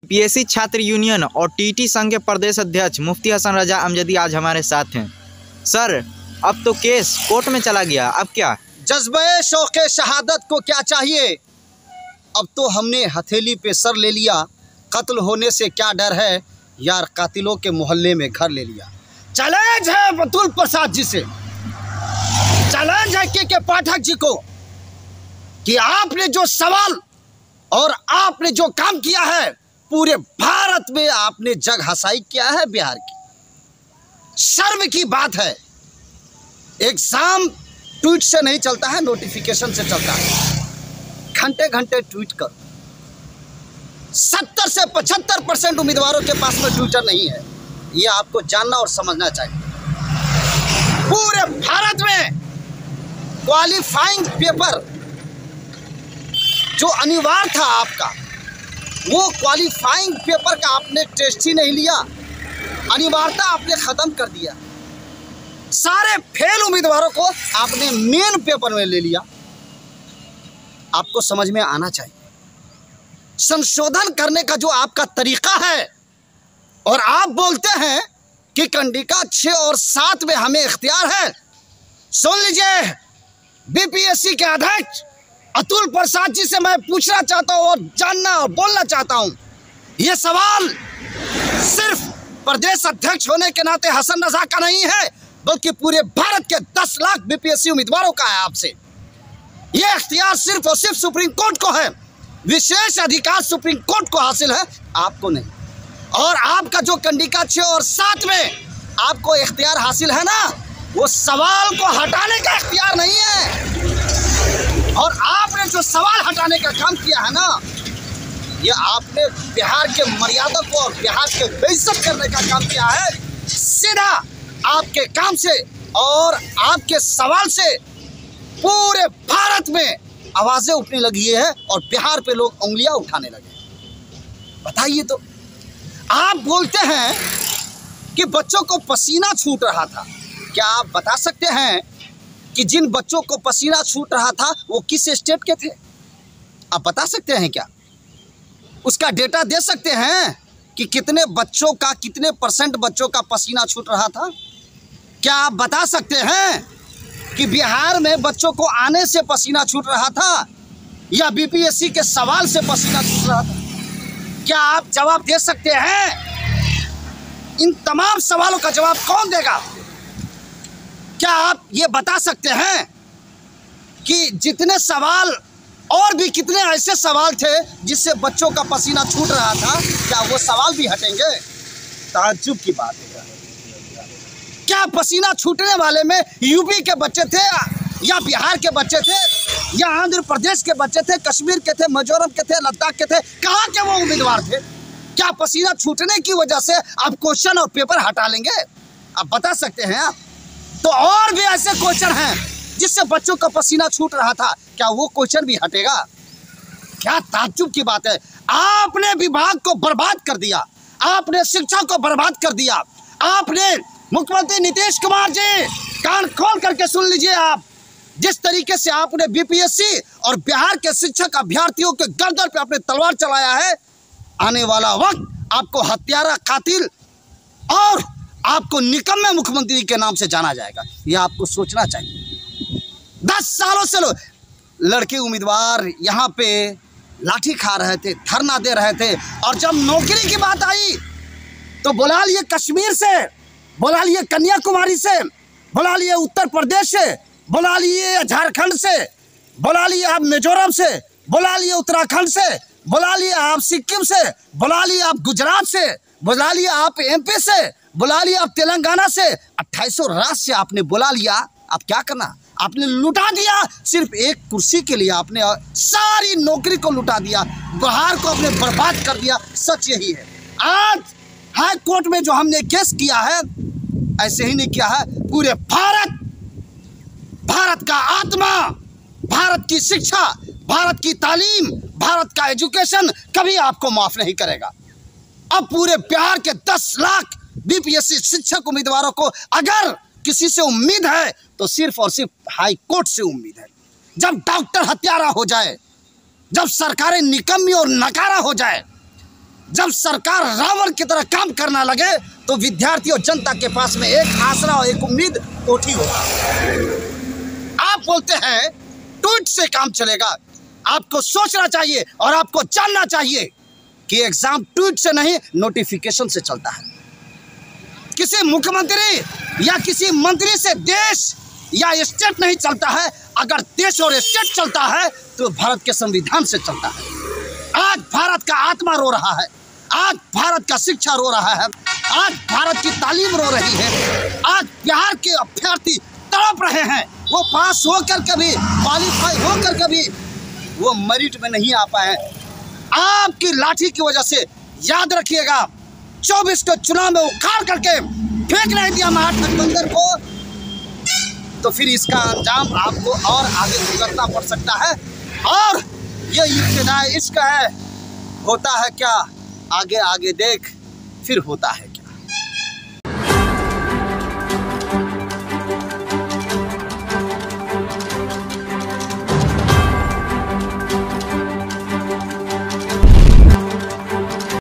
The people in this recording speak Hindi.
पीएससी छात्र यूनियन और टीटी संघ के प्रदेश अध्यक्ष मुफ्ती हसन रजा अमजदी आज हमारे साथ हैं। सर, अब तो केस कोर्ट में चला गया, अब क्या? जज्बे शौक़े शहादत को क्या चाहिए, अब तो हमने हथेली पे सर ले लिया। कत्ल होने से क्या डर है यार, कातिलों के मोहल्ले में घर ले लिया। चैलेंज है अतुल प्रसाद जी से, चैलेंज है के पाठक जी को कि आपने जो सवाल और आपने जो काम किया है, पूरे भारत में आपने जग हसाई किया है बिहार की। शर्म की बात है, एग्जाम ट्वीट से नहीं चलता है, नोटिफिकेशन से चलता है। घंटे घंटे ट्वीट करो। 70 से 75% उम्मीदवारों के पास में ट्विटर नहीं है, ये आपको जानना और समझना चाहिए। पूरे भारत में क्वालिफाइंग पेपर जो अनिवार्य था आपका, वो क्वालिफाइंग पेपर का आपने टेस्ट ही नहीं लिया, अनिवार्यता आपने खत्म कर दिया। सारे फेल उम्मीदवारों को आपने मेन पेपर में ले लिया। आपको समझ में आना चाहिए, संशोधन करने का जो आपका तरीका है, और आप बोलते हैं कि कंडिका 6 और 7 में हमें इख्तियार है। सुन लीजिए, बीपीएससी के अध्यक्ष अतुल प्रसाद जी से मैं पूछना चाहता हूं और जानना और बोलना चाहता हूं, ये सवाल सिर्फ प्रदेश अध्यक्ष होने के नाते हसन रजा का नहीं है, बल्कि पूरे भारत के 10 लाख बीपीएससी उम्मीदवारों का है आपसे। ये इख्तियार सिर्फ और सिर्फ सुप्रीम कोर्ट को है, विशेष अधिकार सुप्रीम कोर्ट को हासिल है, आपको नहीं। और आपका जो कंडिका 6 और 7 में आपको इख्तियार हासिल है ना, वो सवाल को हटाने का इख्तियार नहीं है। और आपने जो सवाल हटाने का काम किया है ना, ये आपने बिहार के मर्यादा को और बिहार के बेइज्जत करने का काम किया है। सीधा आपके काम से और आपके सवाल से पूरे भारत में आवाजें उठने लगी है और बिहार पे लोग उंगलियां उठाने लगे। बताइए तो, आप बोलते हैं कि बच्चों को पसीना छूट रहा था। क्या आप बता सकते हैं कि जिन बच्चों को पसीना छूट रहा था वो किस स्टेट के थे? आप बता सकते हैं क्या? उसका डेटा दे सकते हैं कि कितने बच्चों का, कितने % बच्चों का पसीना छूट रहा था? क्या आप बता सकते हैं कि बिहार में बच्चों को आने से पसीना छूट रहा था या बीपीएससी के सवाल से पसीना छूट रहा था? क्या आप जवाब दे सकते हैं? इन तमाम सवालों का जवाब कौन देगा? क्या आप ये बता सकते हैं कि जितने सवाल और भी कितने ऐसे सवाल थे जिससे बच्चों का पसीना छूट रहा था, क्या वो सवाल भी हटेंगे? ताज्जुब की बात है। क्या पसीना छूटने वाले में यूपी के बच्चे थे या बिहार के बच्चे थे या आंध्र प्रदेश के बच्चे थे, कश्मीर के थे, मिजोरम के थे, लद्दाख के थे? कहाँ के वो उम्मीदवार थे? क्या पसीना छूटने की वजह से आप क्वेश्चन और पेपर हटा लेंगे? आप बता सकते हैं आप? तो और भी ऐसे क्वेश्चन हैं जिससे बच्चों का पसीना छूट रहा था, क्या वो क्वेश्चन भी हटेगा? क्या ताज्जुब की बात है। आपने विभाग को बर्बाद कर दिया, आपने शिक्षा को बर्बाद कर दिया। आपने मुख्यमंत्री नीतीश कुमार जी, कान खोल करके सुन लीजिए, आप जिस तरीके से आपने बीपीएससी और बिहार के शिक्षक अभ्यर्थियों के गर्दन पे अपने तलवार चलाया है, आने वाला वक्त आपको हत्यारा, कातिल और आपको निकम्मे मुख्यमंत्री के नाम से जाना जाएगा। यह आपको सोचना चाहिए। 10 सालों से लड़के उम्मीदवार यहाँ पे लाठी खा रहे थे, धरना दे रहे थे, और जब नौकरी की बात आई तो बुला लिए कश्मीर से, बुला लिए कन्याकुमारी से, बुला लिए उत्तर प्रदेश से, बुला लिए झारखंड से, बुला लिए आप मिजोरम से, बुला लिए उत्तराखंड से, बुला लिए आप सिक्किम से, बुला लिए आप गुजरात से, बुला लिए आप एमपी से, बुला लिया आप तेलंगाना से, 2800 राज्य से आपने बुला लिया। आप क्या करना? आपने लुटा दिया। सिर्फ एक कुर्सी के लिए आपने सारी नौकरी को लुटा दिया, बिहार को आपने बर्बाद कर दिया। सच यही है। आज हाई कोर्ट में जो हमने केस किया है, ऐसे ही नहीं किया है। पूरे भारत, भारत का आत्मा, भारत की शिक्षा, भारत की तालीम, भारत का एजुकेशन कभी आपको माफ नहीं करेगा। अब पूरे बिहार के 10 लाख बीपीएससी शिक्षक उम्मीदवारों को अगर किसी से उम्मीद है तो सिर्फ और सिर्फ हाई कोर्ट से उम्मीद है। जब डॉक्टर हत्यारा हो जाए, जब सरकारें निकम्मी और नकारा हो जाए, जब सरकार रावण की तरह काम करना लगे तो विद्यार्थी और जनता के पास में एक आसरा और एक उम्मीद कोठी होगा। आप बोलते हैं ट्वीट से काम चलेगा। आपको सोचना चाहिए और आपको जानना चाहिए कि एग्जाम ट्वीट से नहीं नोटिफिकेशन से चलता है। किसी मुख्यमंत्री या किसी मंत्री से देश या स्टेट नहीं चलता है। अगर देश और स्टेट चलता है तो भारत के संविधान से चलता है। आज भारत का आत्मा रो रहा है, आज भारत का शिक्षा रो रहा है, आज भारत की तालीम रो रही है, आज बिहार के अभ्यर्थी तड़प रहे हैं। वो पास होकर के भी, क्वालिफाई होकर के भी वो मेरिट में नहीं आ पाए। आपकी लाठी की वजह से याद रखिएगा, 24 को चुनाव में उखाड़ करके फेंक नहीं दिया महागठबंधन को, तो फिर इसका अंजाम आपको और आगे भुगतना पड़ सकता है। और ये इब्तिदाई इश्क है, होता है क्या आगे आगे देख फिर होता है।